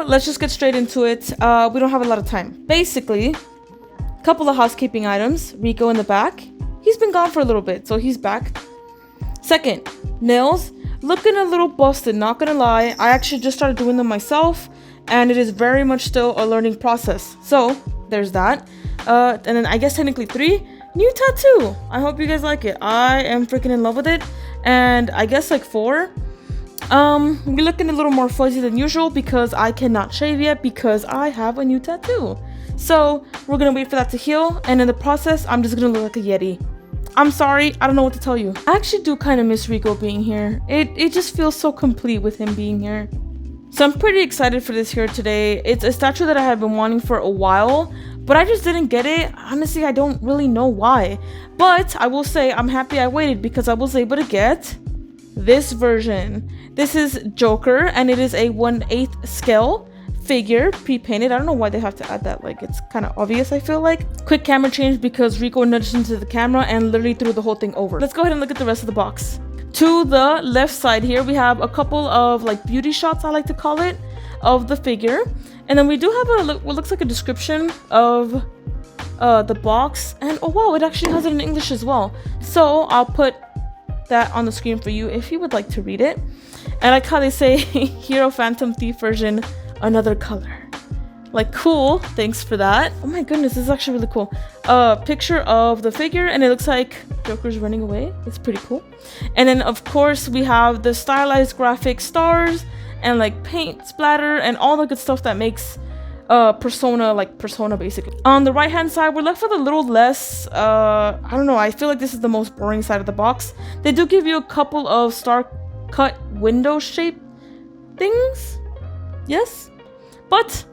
So let's just get straight into it. We don't have a lot of time. Basically, a couple of housekeeping items. Rico in the back. He's been gone for a little bit, so he's back. Second, nails. Looking a little busted, not gonna lie. I actually just started doing them myself, and it is very much still a learning process. So there's that. And then I guess technically 3, new tattoo. I hope you guys like it. I am freaking in love with it. And I guess like 4, we're looking a little more fuzzy than usual because I cannot shave yet because I have a new tattoo. So we're gonna wait for that to heal, and in the process, I'm just gonna look like a Yeti. I'm sorry, I don't know what to tell you. I actually do kind of miss Rico being here. It just feels so complete with him being here. So I'm pretty excited for this here today. It's a statue that I have been wanting for a while, but I just didn't get it. Honestly, I don't really know why. But I will say I'm happy I waited because I was able to get this version. This is Joker, and it is a 1/8 scale figure, pre-painted. I don't know why they have to add that, like it's kind of obvious. I feel like quick camera change because Rico nudged into the camera and literally threw the whole thing over. Let's go ahead and look at the rest of the box. To the left side here, we have a couple of like beauty shots, I like to call it, of the figure, and then we do have what looks like a description of the box, and oh wow, it actually has it in English as well. So I'll put that on the screen for you if you would like to read it. And like how they say Hero Phantom Thief version, another color. Like, cool, thanks for that. Oh my goodness, this is actually really cool. Picture of the figure, and it looks like Joker's running away. It's pretty cool. And then of course we have the stylized graphic stars and like paint splatter and all the good stuff that makes Persona like Persona basically. On the right hand side, we're left with a little less I don't know, I feel like this is the most boring side of the box. They do give you a couple of star cut window shape things, yes, but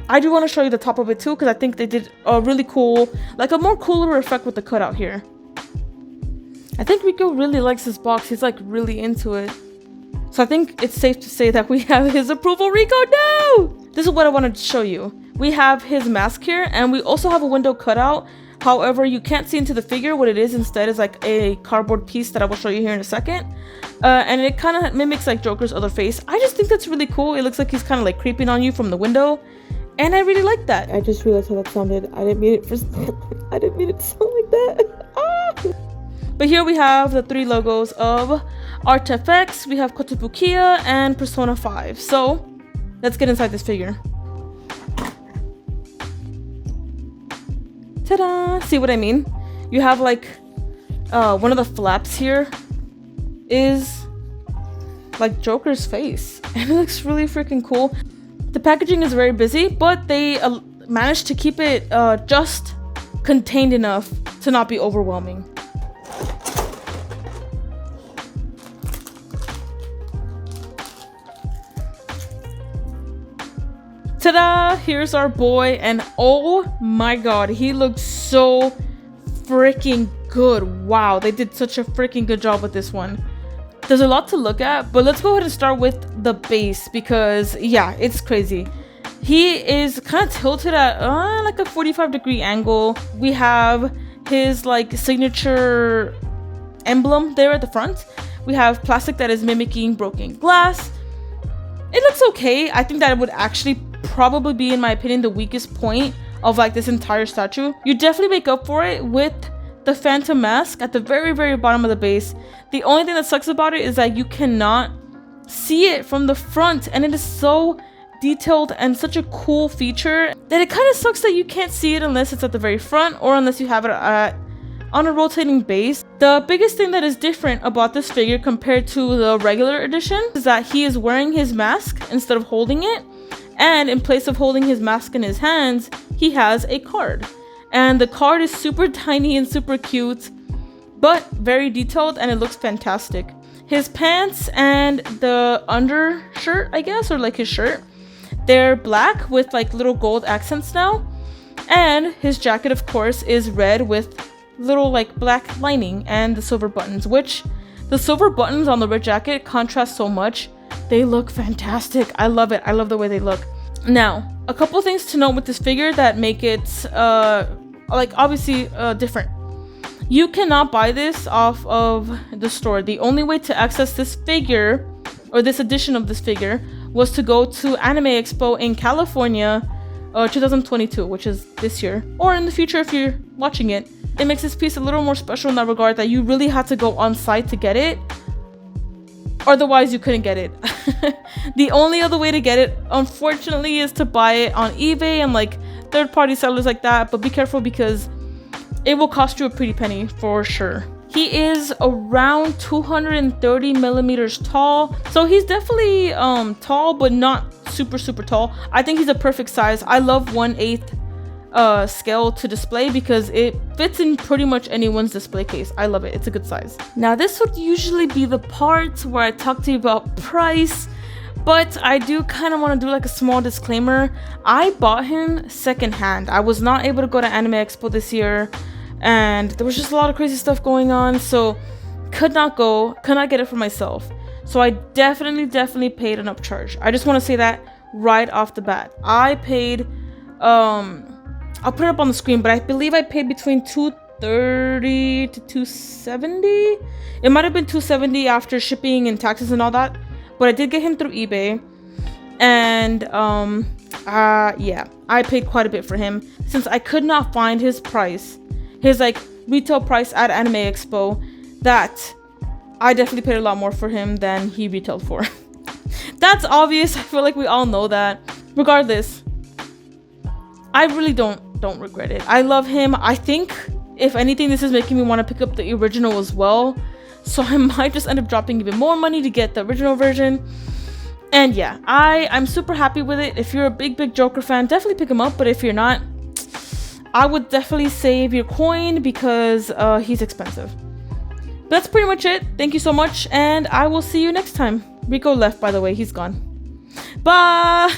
I do want to show you the top of it too because I think they did a really cool, like a more cooler effect with the cutout here. I think Rico really likes this box. He's like really into it. So I think it's safe to say that we have his approval. Rico, no! This is what I wanted to show you. We have his mask here, and we also have a window cutout. However, you can't see into the figure. What it is instead is like a cardboard piece that I will show you here in a second. And it kind of mimics like Joker's other face. I just think that's really cool. It looks like he's kind of like creeping on you from the window. And I really like that. I just realized how that sounded. I didn't mean it to sound like that. Ah! But here we have the 3 logos of Artefx. We have Kotobukiya and Persona 5. So let's get inside this figure. Ta-da! See what I mean? You have like one of the flaps here is like Joker's face, and it looks really freaking cool. The packaging is very busy, but they managed to keep it just contained enough to not be overwhelming. Ta-da! Here's our boy, and oh my god, he looks so freaking good. Wow, they did such a freaking good job with this one. There's a lot to look at, but let's go ahead and start with the base because yeah, it's crazy. He is kind of tilted at like a 45-degree angle. We have his like signature emblem there at the front. We have plastic that is mimicking broken glass. It looks okay. I think that it would actually probably be, in my opinion, the weakest point of like this entire statue. You definitely make up for it with the Phantom mask at the very, very bottom of the base. The only thing that sucks about it is that you cannot see it from the front, and it is so detailed and such a cool feature that it kind of sucks that you can't see it unless it's at the very front or unless you have it on a rotating base. The biggest thing that is different about this figure compared to the regular edition is that he is wearing his mask instead of holding it, and in place of holding his mask in his hands, he has a card. And the card is super tiny and super cute, but very detailed, and it looks fantastic. His pants and the undershirt, I guess, or like his shirt, they're black with like little gold accents now. And his jacket, of course, is red with little like black lining and the silver buttons, which the silver buttons on the red jacket contrast so much. They look fantastic. I love it. I love the way they look. Now, a couple things to note with this figure that make it like obviously different. You cannot buy this off of the store. The only way to access this figure, or this edition of this figure, was to go to Anime Expo in California 2022, which is this year, or in the future if you're watching it. It makes this piece a little more special in that regard, that you really had to go on site to get it. Otherwise, you couldn't get it. The only other way to get it, unfortunately, is to buy it on eBay and like third-party sellers like that. But be careful because it will cost you a pretty penny for sure. He is around 230 millimeters tall. So he's definitely tall, but not super tall. I think he's a perfect size. I love 1/8 scale to display because it fits in pretty much anyone's display case. I love it. It's a good size. Now this would usually be the part where I talk to you about price, but I do kind of want to do like a small disclaimer. I bought him secondhand. I was not able to go to Anime Expo this year, and there was just a lot of crazy stuff going on, so could not get it for myself. So I definitely paid an upcharge. I just want to say that right off the bat. I paid I'll put it up on the screen, but I believe I paid between $230 to $270. It might have been $270 after shipping and taxes and all that, but I did get him through eBay. And yeah, I paid quite a bit for him since I could not find his price, his like retail price at Anime Expo. That I definitely paid a lot more for him than he retailed for. That's obvious. I feel like we all know that. Regardless, I really don't regret it. I love him. I think if anything, this is making me want to pick up the original as well, so I might just end up dropping even more money to get the original version. And yeah, I'm super happy with it. If you're a big Joker fan, definitely pick him up, but if you're not, I would definitely save your coin because he's expensive. But that's pretty much it. Thank you so much, and I will see you next time. Rico left, by the way. He's gone. Bye.